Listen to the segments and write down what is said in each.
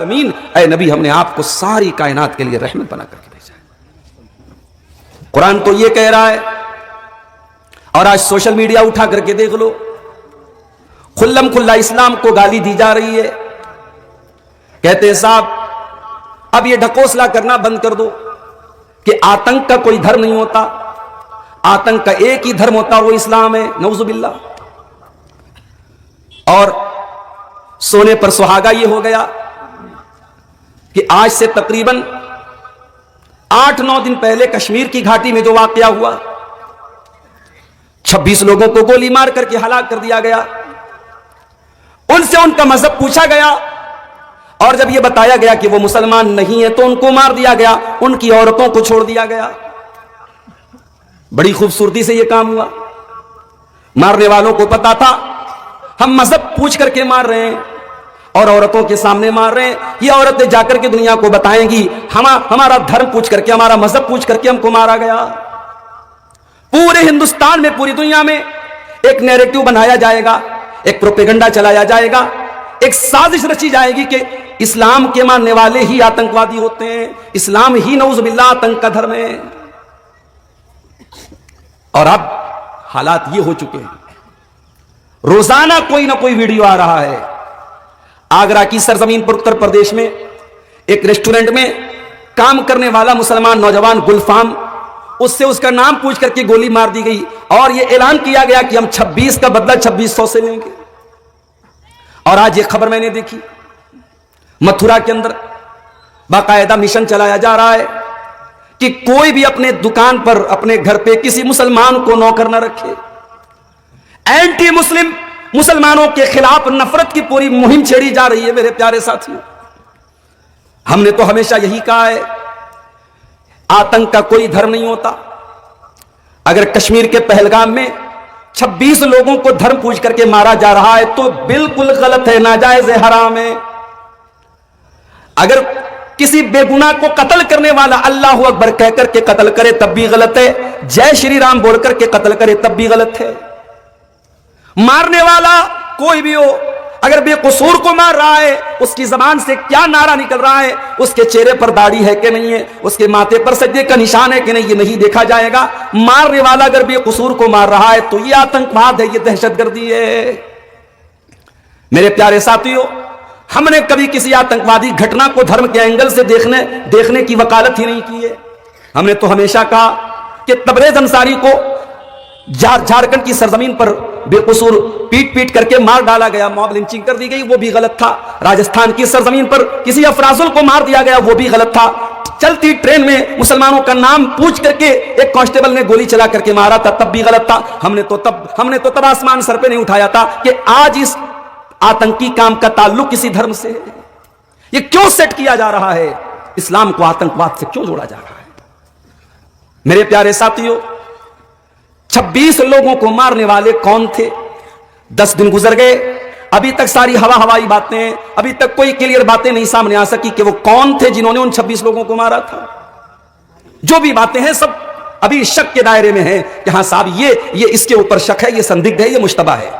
اے نبی ہم نے آپ کو ساری کائنات کے لیے رحمت بنا کر کے بھیجا ہے۔ قرآن تو یہ کہہ رہا ہے، اور آج سوشل میڈیا اٹھا کر کے دیکھ لو، کھلم کھلا اسلام کو گالی دی جا رہی ہے۔ کہتے ہیں صاحب اب یہ ڈھکوسلا کرنا بند کر دو کہ آتنک کا کوئی دھرم نہیں ہوتا، آتنک کا ایک ہی دھرم ہوتا وہ اسلام ہے، نعوذ باللہ۔ اور سونے پر سہاگا یہ ہو گیا کہ آج سے تقریباً 8-9 دن پہلے کشمیر کی گھاٹی میں جو واقعہ ہوا، 26 لوگوں کو گولی مار کر کے ہلاک کر دیا گیا، ان سے ان کا مذہب پوچھا گیا، اور جب یہ بتایا گیا کہ وہ مسلمان نہیں ہیں تو ان کو مار دیا گیا، ان کی عورتوں کو چھوڑ دیا گیا۔ بڑی خوبصورتی سے یہ کام ہوا، مارنے والوں کو پتا تھا ہم مذہب پوچھ کر کے مار رہے ہیں اور عورتوں کے سامنے مار رہے ہیں، یہ عورتیں جا کر کے دنیا کو بتائیں گی ہمارا دھرم پوچھ کر کے، ہمارا مذہب پوچھ کر کے ہم کو مارا گیا۔ پورے ہندوستان میں، پوری دنیا میں ایک نیریٹو بنایا جائے گا، ایک پروپیگنڈا چلایا جائے گا، ایک سازش رچی جائے گی کہ اسلام کے ماننے والے ہی آتنکوادی ہوتے ہیں، اسلام ہی نعوذ باللہ آتنک کا دھرم ہے۔ اور اب حالات یہ ہو چکے ہیں، روزانہ کوئی نہ کوئی ویڈیو آ رہا ہے۔ آگرہ کی سرزمین پر اتر پردیش میں ایک ریسٹورنٹ میں کام کرنے والا مسلمان نوجوان گلفام، اس سے اس کا نام پوچھ کر کے گولی مار دی گئی، اور یہ اعلان کیا گیا کہ ہم 26 کا بدلہ 2600 سے لیں گے۔ اور آج یہ خبر میں نے دیکھی، متھرا کے اندر باقاعدہ مشن چلایا جا رہا ہے کہ کوئی بھی اپنے دکان پر، اپنے گھر پہ کسی مسلمان کو نوکر نہ رکھے۔ اینٹی مسلم، مسلمانوں کے خلاف نفرت کی پوری مہم چھیڑی جا رہی ہے۔ میرے پیارے ساتھیوں، ہم نے تو ہمیشہ یہی کہا ہے آتنک کا کوئی دھرم نہیں ہوتا۔ اگر کشمیر کے پہلگام میں 26 لوگوں کو دھرم پوچھ کر کے مارا جا رہا ہے تو بالکل غلط ہے، ناجائز ہے، حرام ہے۔ اگر کسی بے گناہ کو قتل کرنے والا اللہ اکبر کہہ کر کے قتل کرے تب بھی غلط ہے، جے شری رام بول کر کے قتل کرے تب بھی غلط ہے۔ مارنے والا کوئی بھی ہو، اگر بے قصور کو مار رہا ہے، اس کی زبان سے کیا نعرہ نکل رہا ہے، اس کے چہرے پر داڑھی ہے کہ نہیں ہے، اس کے ماتھے پر سجدے کا نشان ہے کہ نہیں، یہ نہیں دیکھا جائے گا۔ مارنے والا اگر بے قصور کو مار رہا ہے تو یہ آتنکواد ہے، یہ دہشت گردی ہے۔ میرے پیارے ساتھیوں، ہم نے کبھی کسی آتنکوادی گھٹنا کو دھرم کے اینگل سے دیکھنے کی وکالت ہی نہیں کی ہے۔ ہم نے تو ہمیشہ کہا کہ تبریز انصاری کو جھارکھنڈ کی سرزمین پر بے قصور پیٹ پیٹ کر کے مار ڈالا گیا، موب لنچنگ کر دی گئی، وہ بھی غلط تھا۔ راجستھان کی سرزمین پر کسی افرازل کو مار دیا گیا، وہ بھی غلط تھا۔ چلتی ٹرین میں مسلمانوں کا نام پوچھ کر کے ایک کانسٹیبل نے گولی چلا کر کے مارا تھا، تب بھی غلط تھا۔ ہم نے تو تب آسمان سر پہ نہیں اٹھایا تھا کہ آج اس آتنکی کام کا تعلق کسی دھرم سے ہے۔ یہ کیوں سیٹ کیا جا رہا ہے؟ اسلام کو آتنکواد سے کیوں جوڑا جا رہا ہے؟ میرے پیارے ساتھیوں، 26 لوگوں کو مارنے والے کون تھے؟ 10 دن گزر گئے، ابھی تک ساری ہوائی باتیں ہیں، ابھی تک کوئی کلیئر باتیں نہیں سامنے آ سکی کہ وہ کون تھے جنہوں نے ان 26 لوگوں کو مارا تھا۔ جو بھی باتیں ہیں سب ابھی شک کے دائرے میں ہیں کہ ہاں صاحب یہ اس کے اوپر شک ہے، یہ سندگدھ ہے، یہ مشتبہ ہے۔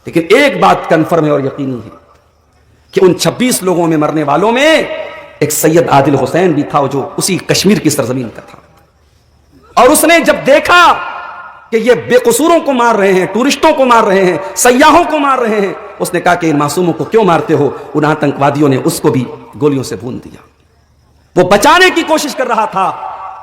لیکن ایک بات کنفرم ہے اور یقینی ہے کہ ان 26 لوگوں میں مرنے والوں میں ایک سید عادل حسین بھی تھا، جو اسی کشمیر کی سرزمین کا تھا۔ اور اس نے جب دیکھا کہ یہ بے قصوروں کو مار رہے ہیں، ٹورسٹوں کو مار رہے ہیں، سیاحوں کو مار رہے ہیں، اس نے کہا کہ ان معصوموں کو کیوں مارتے ہو؟ ان آتنکوادیوں نے اس کو بھی گولیوں سے بھون دیا۔ وہ بچانے کی کوشش کر رہا تھا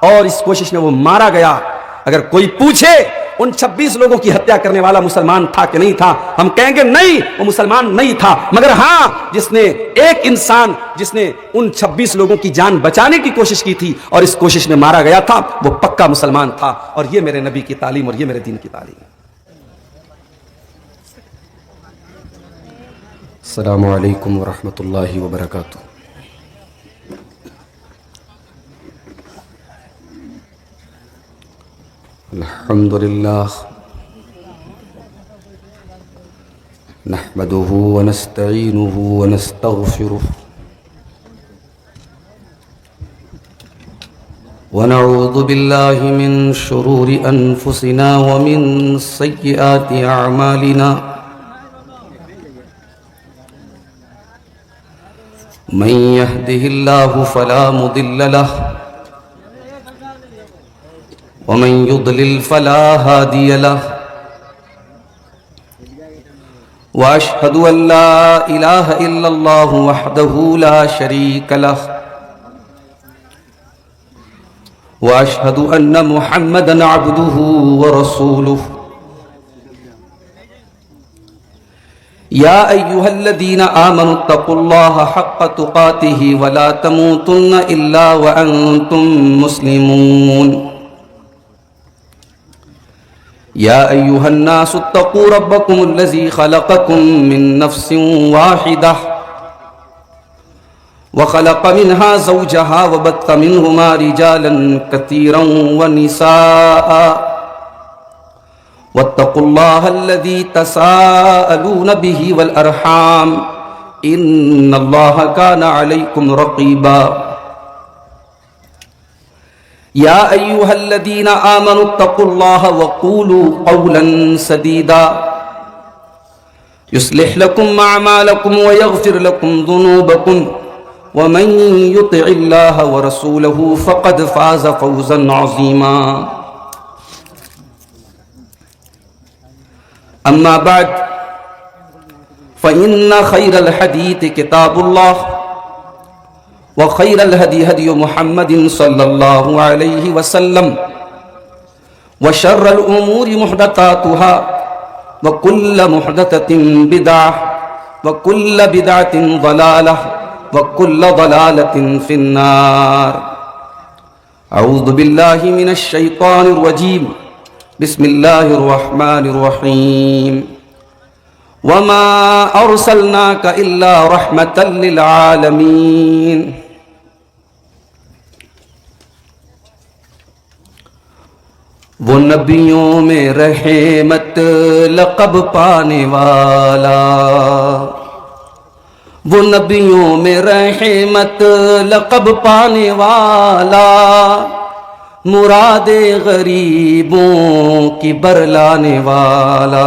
اور اس کوشش میں وہ مارا گیا۔ اگر کوئی پوچھے ان 26 لوگوں کی ہتیا کرنے والا مسلمان تھا کہ نہیں تھا، ہم کہیں گے نہیں، وہ مسلمان نہیں تھا، مگر ہاں جس نے ایک انسان جس نے ان 26 لوگوں کی جان بچانے کی کوشش کی تھی اور اس کوشش میں مارا گیا تھا، وہ پکا مسلمان تھا۔ اور یہ میرے نبی کی تعلیم اور یہ میرے دین کی تعلیم ہے۔ السلام علیکم ورحمۃ اللہ وبرکاتہ۔ الحمد للہ نحمده ونستعینه ونستغفره ونعوذ باللہ من شرور انفسنا ومن سیئات اعمالنا من يهده الله فلا مضل له ومن يضلل فلا هادي له واشهد ان لا اله الا الله وحده لا شريك له واشهد ان محمدا عبده ورسوله يا ايها الذين امنوا اتقوا الله حق تقاته ولا تموتن الا وانتم مسلمون يا ايها الناس اتقوا ربكم الذي خلقكم من نفس واحده وخلق منها زوجها وبث منهما رجالا كثيرا ونساء واتقوا الله الذي تساءلون به والأرحام إن الله كان عليكم رقيبا يا أيها الذين آمنوا اتقوا الله وقولوا قولا سديدا يصلح لكم أعمالكم ويغفر لكم ذنوبكم ومن يطع الله ورسوله فقد فاز فوزا عظيما أما بعد فإن خير الحديث كتاب الله وخير الهدي هدي محمد صلى الله عليه وسلم وشر الأمور محدثاتها وكل محدثة بدعة وكل بدعة ضلالة وكل ضلالة في النار أعوذ بالله من الشيطان الرجيم بسم الله الرحمن الرحيم وما أرسلناك إلا رحمة للعالمين وہ نبیوں میں رحمت لقب پانے والا وہ نبیوں میں رحمت لقب پانے والا مراد غریبوں کی برلانے والا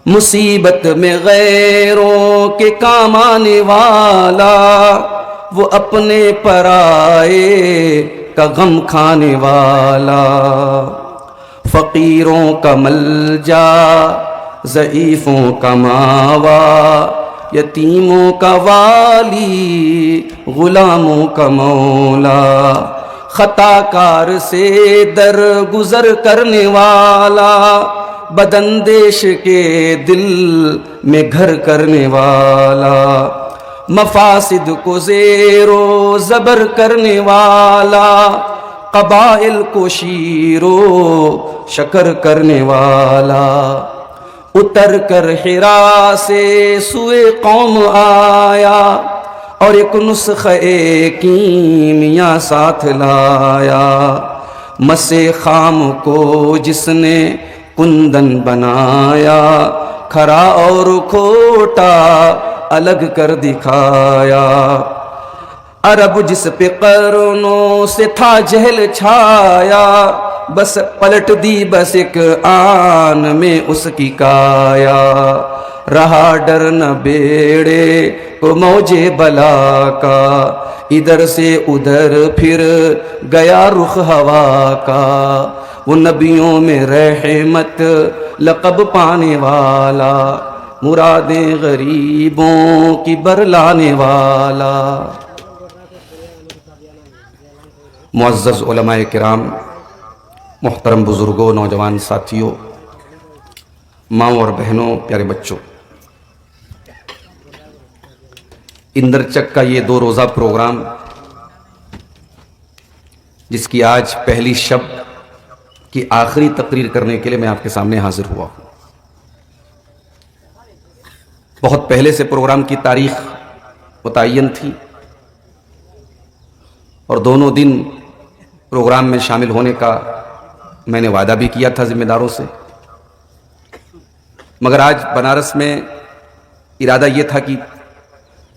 مصیبت میں غیروں کے کام آنے والا وہ اپنے پرائے کا غم کھانے والا فقیروں کا ملجا ضعیفوں کا ماوا یتیموں کا والی غلاموں کا مولا خطا کار سے در گزر کرنے والا بداندیش کے دل میں گھر کرنے والا مفاسد کو زیر و زبر کرنے والا قبائل کو شیر و شکر کرنے والا اتر کر حرا سے سوئے قوم آیا اور ایک نسخہ کیمیا ساتھ لایا مسے خام کو جس نے کندن بنایا کھرا اور کھوٹا الگ کر دکھایا عرب جس پہ قرنوں سے تھا جہل چھایا بس پلٹ دی بس ایک آن میں اس کی کایا رہا ڈر نہ بیڑے کو موجے بلا کا ادھر سے ادھر پھر گیا رخ ہوا کا وہ نبیوں میں رحمت لقب پانے والا مرادیں غریبوں کی برلانے والا معزز علماء کرام محترم بزرگوں نوجوان ساتھیوں ماؤں اور بہنوں پیارے بچوں اندرچک کا یہ 2 روزہ پروگرام جس کی آج پہلی شب کی آخری تقریر کرنے کے لیے میں آپ کے سامنے حاضر ہوا ہوں بہت پہلے سے پروگرام کی تاریخ متعین تھی اور دونوں دن پروگرام میں شامل ہونے کا میں نے وعدہ بھی کیا تھا ذمہ داروں سے مگر آج بنارس میں ارادہ یہ تھا کہ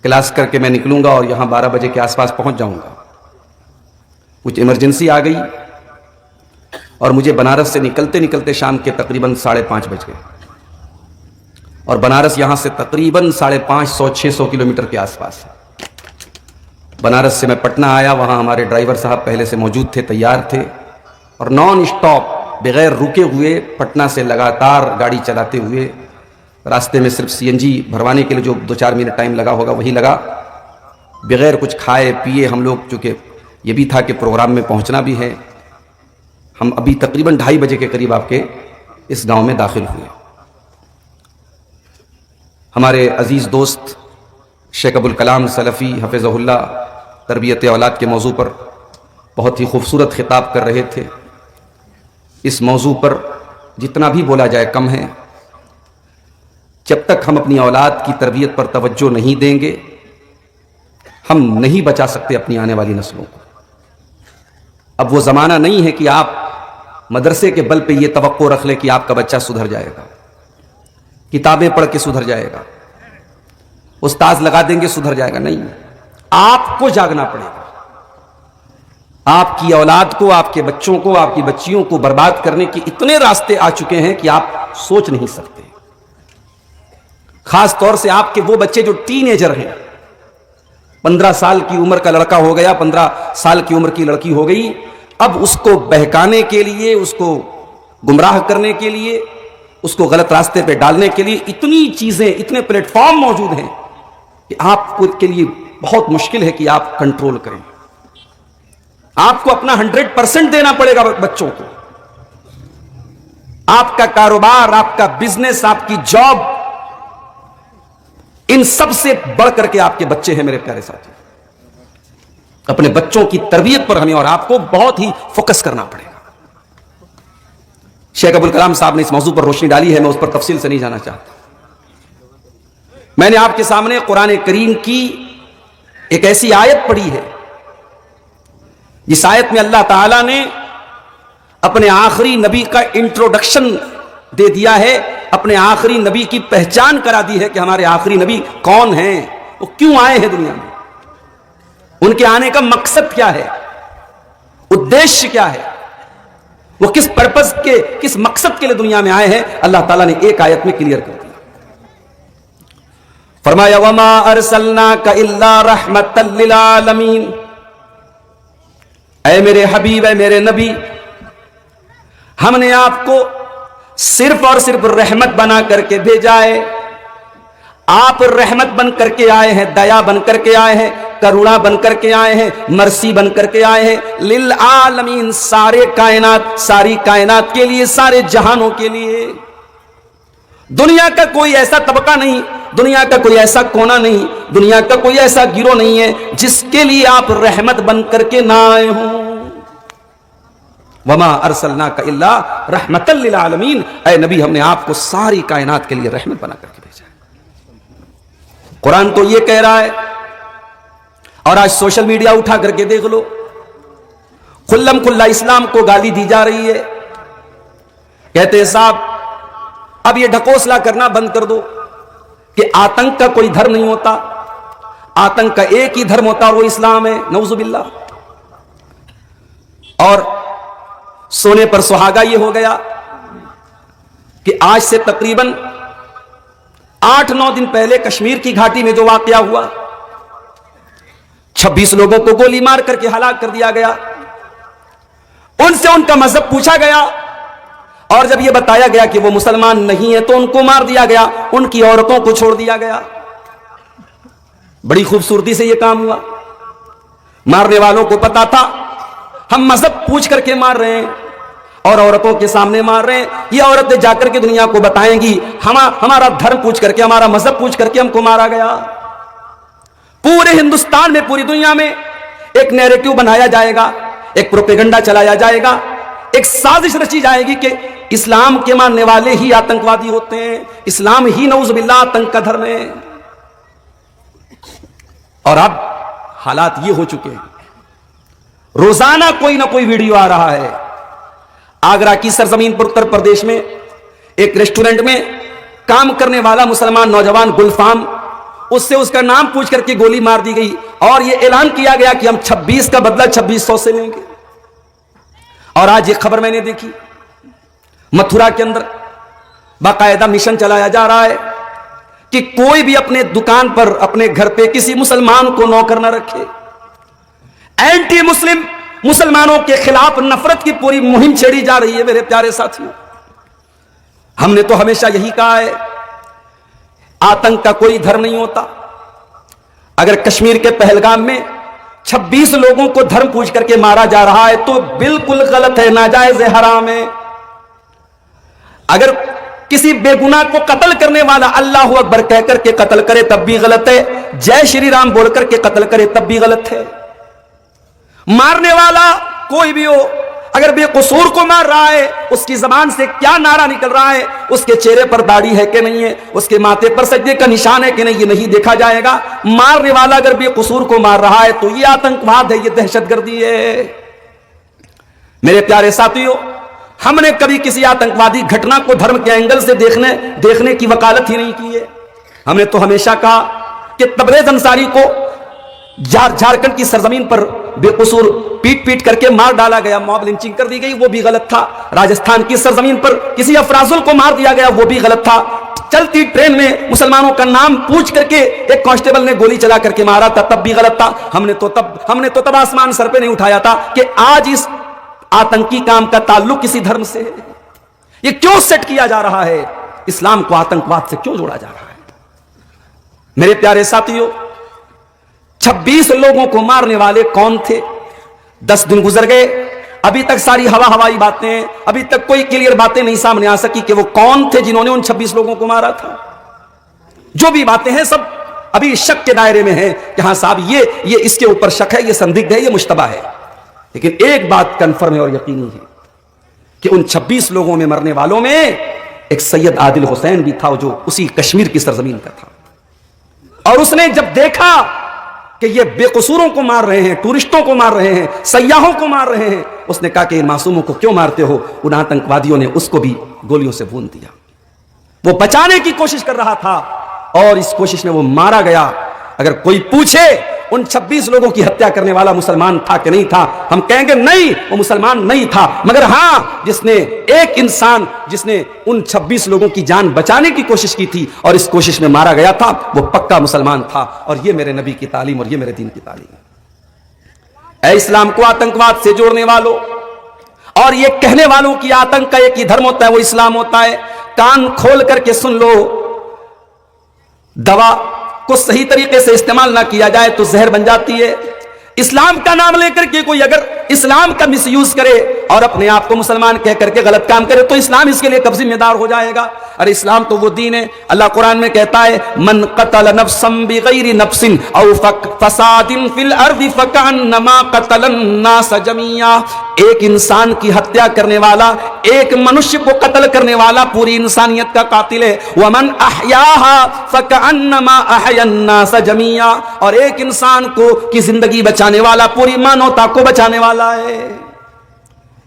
کلاس کر کے میں نکلوں گا اور یہاں 12 بجے کے آس پاس پہنچ جاؤں گا کچھ ایمرجنسی آ گئی اور مجھے بنارس سے نکلتے نکلتے شام کے تقریباً 5:30 بج گئے اور بنارس یہاں سے تقریباً 550-600 کلومیٹر کے آس پاس ہے۔ بنارس سے میں پٹنہ آیا، وہاں ہمارے ڈرائیور صاحب پہلے سے موجود تھے، تیار تھے، اور نان اسٹاپ بغیر رکے ہوئے پٹنہ سے لگاتار گاڑی چلاتے ہوئے، راستے میں صرف سی این جی بھروانے کے لیے جو 2-4 منٹ ٹائم لگا ہوگا وہی لگا، بغیر کچھ کھائے پیے ہم لوگ، چونکہ یہ بھی تھا کہ پروگرام میں پہنچنا بھی ہے، ہم ابھی تقریباً 2:30 بجے کے قریب آپ کے اس گاؤں میں داخل ہوئے۔ ہمارے عزیز دوست شیخ ابوالکلام سلفی حفظہ اللہ تربیت اولاد کے موضوع پر بہت ہی خوبصورت خطاب کر رہے تھے۔ اس موضوع پر جتنا بھی بولا جائے کم ہے، جب تک ہم اپنی اولاد کی تربیت پر توجہ نہیں دیں گے ہم نہیں بچا سکتے اپنی آنے والی نسلوں کو۔ اب وہ زمانہ نہیں ہے کہ آپ مدرسے کے بل پہ یہ توقع رکھ لیں کہ آپ کا بچہ سدھر جائے گا، کتابیں پڑھ کے سدھر جائے گا، استاذ لگا دیں گے سدھر جائے گا، نہیں، آپ کو جاگنا پڑے گا۔ آپ کی اولاد کو، آپ کے بچوں کو، آپ کی بچیوں کو برباد کرنے کے اتنے راستے آ چکے ہیں کہ آپ سوچ نہیں سکتے۔ خاص طور سے آپ کے وہ بچے جو ٹین ایجر ہیں، 15 سال کی عمر کا لڑکا ہو گیا، 15 سال کی عمر کی لڑکی ہو گئی، اب اس کو بہکانے کے لیے، اس کو گمراہ کرنے کے لیے، اس کو غلط راستے پہ ڈالنے کے لیے اتنی چیزیں، اتنے پلیٹ فارم موجود ہیں کہ آپ کو کے لیے بہت مشکل ہے کہ آپ کنٹرول کریں۔ آپ کو اپنا 100% دینا پڑے گا بچوں کو۔ آپ کا کاروبار، آپ کا بزنس، آپ کی جاب، ان سب سے بڑھ کر کے آپ کے بچے ہیں میرے پیارے ساتھی۔ اپنے بچوں کی تربیت پر ہمیں اور آپ کو بہت ہی فوکس کرنا پڑے گا۔ شیخ ابوالکلام صاحب نے اس موضوع پر روشنی ڈالی ہے، میں اس پر تفصیل سے نہیں جانا چاہتا۔ میں نے آپ کے سامنے قرآن کریم کی ایک ایسی آیت پڑھی ہے جس آیت میں اللہ تعالیٰ نے اپنے آخری نبی کا انٹروڈکشن دے دیا ہے، اپنے آخری نبی کی پہچان کرا دی ہے کہ ہمارے آخری نبی کون ہیں، وہ کیوں آئے ہیں دنیا میں، ان کے آنے کا مقصد کیا ہے، ادیشیہ کیا ہے، وہ کس پرپس کے، کس مقصد کے لیے دنیا میں آئے ہیں، اللہ تعالیٰ نے ایک آیت میں کلیئر کر دیا۔ فرمایا وما ارسلناک الا رحمتا للعالمین، اے میرے حبیب، اے میرے نبی، ہم نے آپ کو صرف اور صرف رحمت بنا کر کے بھیجا ہے۔ آپ رحمت بن کر کے آئے ہیں، دیا بن کر کے آئے ہیں، کروڑا بن کر کے آئے ہیں، مرسی بن کر کے آئے ہیں، للعالمین، سارے کائنات، ساری کائنات کے لیے، سارے جہانوں کے لیے۔ دنیا کا کوئی ایسا طبقہ نہیں، دنیا کا کوئی ایسا کونا نہیں، دنیا کا کوئی ایسا گروہ نہیں ہے جس کے لیے آپ رحمت بن کر کے نہ آئے ہوں۔ وما ارسلناک الا رحمتا للعالمین، اے نبی ہم نے آپ کو ساری کائنات کے لیے رحمت بنا کر کے بھیجا ہے۔ قرآن تو یہ کہہ رہا ہے، اور آج سوشل میڈیا اٹھا کر کے دیکھ لو، کھلم کھلا اسلام کو گالی دی جا رہی ہے۔ کہتے ہیں صاحب اب یہ ڈھکوسلا کرنا بند کر دو کہ آتنک کا کوئی دھرم نہیں ہوتا، آتنک کا ایک ہی دھرم ہوتا اور وہ اسلام ہے، نعوذ باللہ۔ اور سونے پر سہاگا یہ ہو گیا کہ آج سے تقریباً 8-9 دن پہلے کشمیر کی گھاٹی میں جو واقعہ ہوا، 26 لوگوں کو گولی مار کر کے ہلاک کر دیا گیا، ان سے ان کا مذہب پوچھا گیا، اور جب یہ بتایا گیا کہ وہ مسلمان نہیں ہے تو ان کو مار دیا گیا، ان کی عورتوں کو چھوڑ دیا گیا۔ بڑی خوبصورتی سے یہ کام ہوا، مارنے والوں کو پتا تھا ہم مذہب پوچھ کر کے مار رہے ہیں اور عورتوں کے سامنے مار رہے ہیں، یہ عورتیں جا کر کے دنیا کو بتائیں گی ہمارا دھرم پوچھ کر کے، ہمارا مذہب پوچھ کر کے ہم کو مارا گیا۔ پورے ہندوستان میں، پوری دنیا میں ایک نیریٹو بنایا جائے گا، ایک پروپیگنڈا چلایا جائے گا، ایک سازش رچی جائے گی کہ اسلام کے ماننے والے ہی آتنکوادی ہوتے ہیں، اسلام ہی نعوذ باللہ آتنک کا دھرم ہے۔ اور اب حالات یہ ہو چکے ہیں، روزانہ کوئی نہ کوئی ویڈیو آ رہا ہے۔ آگرہ کی سرزمین پر اتر پردیش میں ایک ریسٹورنٹ میں کام کرنے والا مسلمان نوجوان گلفام، اس سے اس کا نام پوچھ کر کے گولی مار دی گئی، اور یہ اعلان کیا گیا کہ ہم 26 کا بدلہ 2600 سے لیں گے۔ اور آج یہ خبر میں نے دیکھی، متھرا کے اندر باقاعدہ مشن چلایا جا رہا ہے، کہ کوئی بھی اپنے دکان پر اپنے گھر پہ کسی مسلمان کو نوکر نہ رکھے. اینٹی مسلم مسلمانوں کے خلاف نفرت کی پوری مہم چھیڑی جا رہی ہے میرے پیارے ساتھیوں. ہم نے تو ہمیشہ یہی کہا ہے آتنک کا کوئی دھرم نہیں ہوتا. اگر کشمیر کے پہلگام میں 26 لوگوں کو دھرم پوچھ کر کے مارا جا رہا ہے تو بالکل غلط ہے, ناجائز ہے, حرام ہے. اگر کسی بے گناہ کو قتل کرنے والا اللہ اکبر کہہ کر کے قتل کرے تب بھی غلط ہے, جے شری رام بول کر کے قتل کرے تب بھی غلط ہے. مارنے والا کوئی بھی ہو, اگر بے قصور کو مار رہا ہے, اس کی زبان سے کیا نعرہ نکل رہا ہے, اس کے چہرے پر داڑھی ہے کہ نہیں ہے, اس کے ماتھے پر سجدے کا نشان ہے کہ نہیں, یہ نہیں دیکھا جائے گا. مارنے والا اگر بے قصور کو مار رہا ہے تو یہ آتنکواد ہے, یہ دہشت گردی ہے. میرے پیارے ساتھیوں, ہم نے کبھی کسی آتنکوادی گھٹنا کو دھرم کے اینگل سے دیکھنے کی وکالت ہی نہیں کی ہے. ہم نے تو ہمیشہ کہا کہ تبریز انصاری کو جھارکھنڈ کی سرزمین پر بے قصور پیٹ پیٹ کر کے مار ڈالا گیا, موب لنچنگ کر دی گئی, وہ بھی غلط تھا. راجستھان کی سرزمین پر کسی افرازل کو مار دیا گیا, وہ بھی غلط تھا. چلتی ٹرین میں مسلمانوں کا نام پوچھ کر کے ایک کانسٹیبل نے گولی چلا کر کے مارا تھا, تب بھی غلط تھا. ہم نے تو تب آسمان سر پہ نہیں اٹھایا تھا کہ آج اس آتنکی کام کا تعلق کسی دھرم سے ہے. یہ کیوں سیٹ کیا جا رہا ہے, اسلام کو آتنکواد سے کیوں جوڑا جا رہا ہے؟ میرے پیارے ساتھیوں, 26 لوگوں کو مارنے والے کون تھے؟ 10 دن گزر گئے, ابھی تک ساری ہوائی باتیں ہیں, ابھی تک کوئی کلیئر باتیں نہیں سامنے آ سکی کہ وہ کون تھے جنہوں نے ان 26 لوگوں کو مارا تھا. جو بھی باتیں ہیں سب ابھی شک کے دائرے میں ہیں کہ ہاں صاحب یہ اس کے اوپر شک ہے, یہ سندگدھ ہے, یہ مشتبہ ہے. لیکن ایک بات کنفرم ہے اور یقینی ہے کہ ان 26 لوگوں میں مرنے والوں میں ایک سید عادل حسین بھی تھا جو اسی کشمیر کی سرزمین کا تھا. اور اس نے جب دیکھا کہ یہ بے قصوروں کو مار رہے ہیں, ٹورسٹوں کو مار رہے ہیں, سیاحوں کو مار رہے ہیں, اس نے کہا کہ ان معصوموں کو کیوں مارتے ہو؟ ان آتنکوادیوں نے اس کو بھی گولیوں سے بھون دیا. وہ بچانے کی کوشش کر رہا تھا اور اس کوشش میں وہ مارا گیا. اگر کوئی پوچھے ان 26 لوگوں کی ہتیا کرنے والا مسلمان تھا کہ نہیں تھا, ہم کہیں گے نہیں, وہ مسلمان نہیں تھا. مگر ہاں, ایک انسان جس نے ان 26 لوگوں کی جان بچانے کی کوشش کی تھی اور اس کوشش میں مارا گیا تھا, وہ پکا مسلمان تھا. اور یہ میرے نبی کی تعلیم اور یہ میرے دین کی تعلیم ہے. اے اسلام کو آتنکواد سے جوڑنے والوں اور یہ کہنے والوں کی آتنک کا ایک ہی دھرم ہوتا ہے, وہ اسلام ہوتا ہے. کان کھول کر کے سن لو, دوا کو صحیح طریقے سے استعمال نہ کیا جائے تو زہر بن جاتی ہے. اسلام کا نام لے کر کے کوئی اگر اسلام کا مس یوز کرے اور اپنے آپ کو مسلمان کہہ کر کے غلط کام کرے تو اسلام اس کے لیے کب ذمہ دار ہو جائے گا؟ ارے اسلام تو وہ دین ہے. اللہ قرآن میں کہتا ہے من قتل نفسا بغیر نفس او فساد فی الارض فکأنما قتل الناس جميعا. ایک انسان کی ہتیا کرنے والا, ایک منشیہ کو قتل کرنے والا پوری انسانیت کا قاتل ہے. ومن احیاها فکأنما احیا الناس جميعا. اور ایک انسان کو کی زندگی بچانے والا پوری مانوتا کو بچانے والا ہے.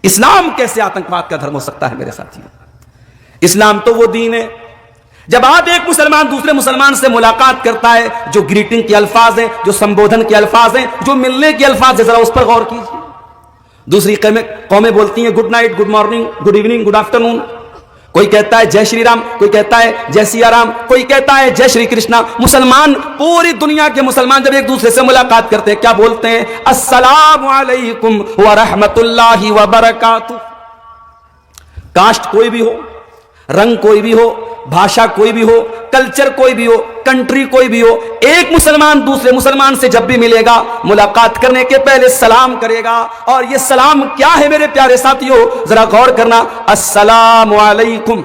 اسلام کیسے آتنکواد کا دھرم ہو سکتا ہے میرے ساتھیوں؟ اسلام تو وہ دین ہے. جب آپ ایک مسلمان دوسرے مسلمان سے ملاقات کرتا ہے, جو گریٹنگ کے الفاظ ہیں, جو سمبودھن کے الفاظ ہیں, جو ملنے کے الفاظ ہیں, ذرا اس پر غور کیجیے. دوسری قومیں بولتی ہیں good night, good morning, good evening, good afternoon. کوئی کہتا ہے جے شری رام, کوئی کہتا ہے جے سیا رام, کوئی کہتا ہے جے شری کرشنا. مسلمان, پوری دنیا کے مسلمان جب ایک دوسرے سے ملاقات کرتے ہیں کیا بولتے ہیں؟ السلام علیکم ورحمت اللہ وبرکاتہ. کاسٹ کوئی بھی ہو, رنگ کوئی بھی ہو, بھاشا کوئی بھی ہو, کلچر کوئی بھی ہو, کنٹری کوئی بھی ہو, ایک مسلمان دوسرے مسلمان سے جب بھی ملے گا ملاقات کرنے کے پہلے سلام کرے گا. اور یہ سلام کیا ہے میرے پیارے ساتھیوں؟ ذرا غور کرنا. السلام علیکم,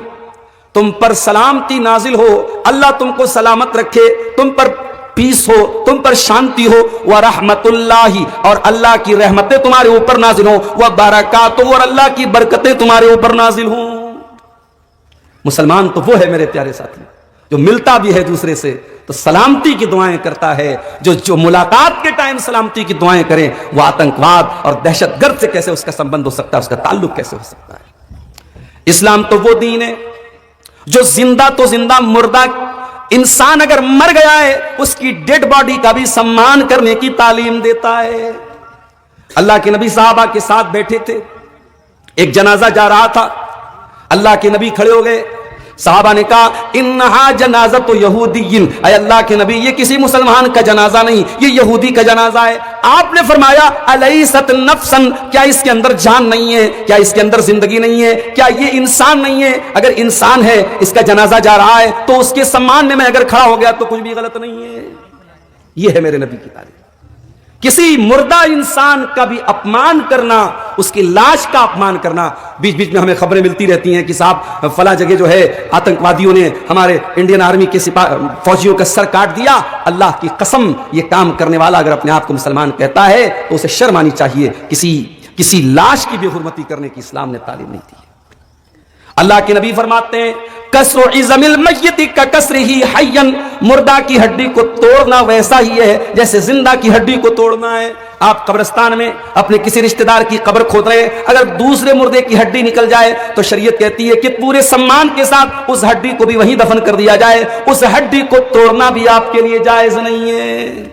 تم پر سلامتی نازل ہو, اللہ تم کو سلامت رکھے, تم پر پیس ہو, تم پر شانتی ہو. ورحمت اللہ, اور اللہ کی رحمتیں تمہارے اوپر نازل ہوں. وبرکاتہ, اور اللہ کی برکتیں تمہارے اوپر نازل ہوں. مسلمان تو وہ ہے میرے پیارے ساتھی جو ملتا بھی ہے دوسرے سے تو سلامتی کی دعائیں کرتا ہے. جو ملاقات کے ٹائم سلامتی کی دعائیں کریں, وہ آتنکواد اور دہشت گرد سے کیسے اس کا سمبند ہو سکتا ہے, اس کا تعلق کیسے ہو سکتا ہے؟ اسلام تو وہ دین ہے جو زندہ تو زندہ, مردہ انسان اگر مر گیا ہے اس کی ڈیڈ باڈی کا بھی سمان کرنے کی تعلیم دیتا ہے. اللہ کے نبی صحابہ کے ساتھ بیٹھے تھے, ایک جنازہ جا رہا تھا, اللہ کے نبی کھڑے ہو گئے, صحابہ نے کہا انہا جنازۃ یہودی، اے اللہ کے نبی یہ کسی مسلمان کا جنازہ نہیں، یہ یہودی کا جنازہ ہے۔ آپ نے فرمایا الیست نفسا، کیا اس کے اندر جان نہیں ہے، کیا اس کے اندر زندگی نہیں ہے، کیا یہ انسان نہیں ہے؟ اگر انسان ہے، اس کا جنازہ جا رہا ہے، تو اس کے سامان میں اگر کھڑا ہو گیا تو کچھ بھی غلط نہیں ہے۔ یہ ہے میرے نبی کی تعلیم۔ کسی مردہ انسان کا بھی اپمان کرنا، اس کی لاش کا اپمان کرنا، بیچ بیچ میں ہمیں خبریں ملتی رہتی ہیں کہ صاحب فلاں جگہ جو ہے آتنکوادیوں نے ہمارے انڈین آرمی کے فوجیوں کا سر کاٹ دیا۔ اللہ کی قسم یہ کام کرنے والا اگر اپنے آپ کو مسلمان کہتا ہے تو اسے شرم آنی چاہیے۔ کسی لاش کی بے حرمتی کرنے کی اسلام نے تعلیم نہیں دی ہے۔ اللہ کے نبی فرماتے ہیں کسر عظم المیت کا کسر ہی حیا، مردہ کی ہڈی کو توڑنا ویسا ہی ہے جیسے زندہ کی ہڈی کو توڑنا ہے۔ آپ قبرستان میں اپنے کسی رشتہ دار کی قبر کھود رہے ہیں، اگر دوسرے مردے کی ہڈی نکل جائے تو شریعت کہتی ہے کہ پورے سمان کے ساتھ اس ہڈی کو بھی وہیں دفن کر دیا جائے، اس ہڈی کو توڑنا بھی آپ کے لیے جائز نہیں ہے۔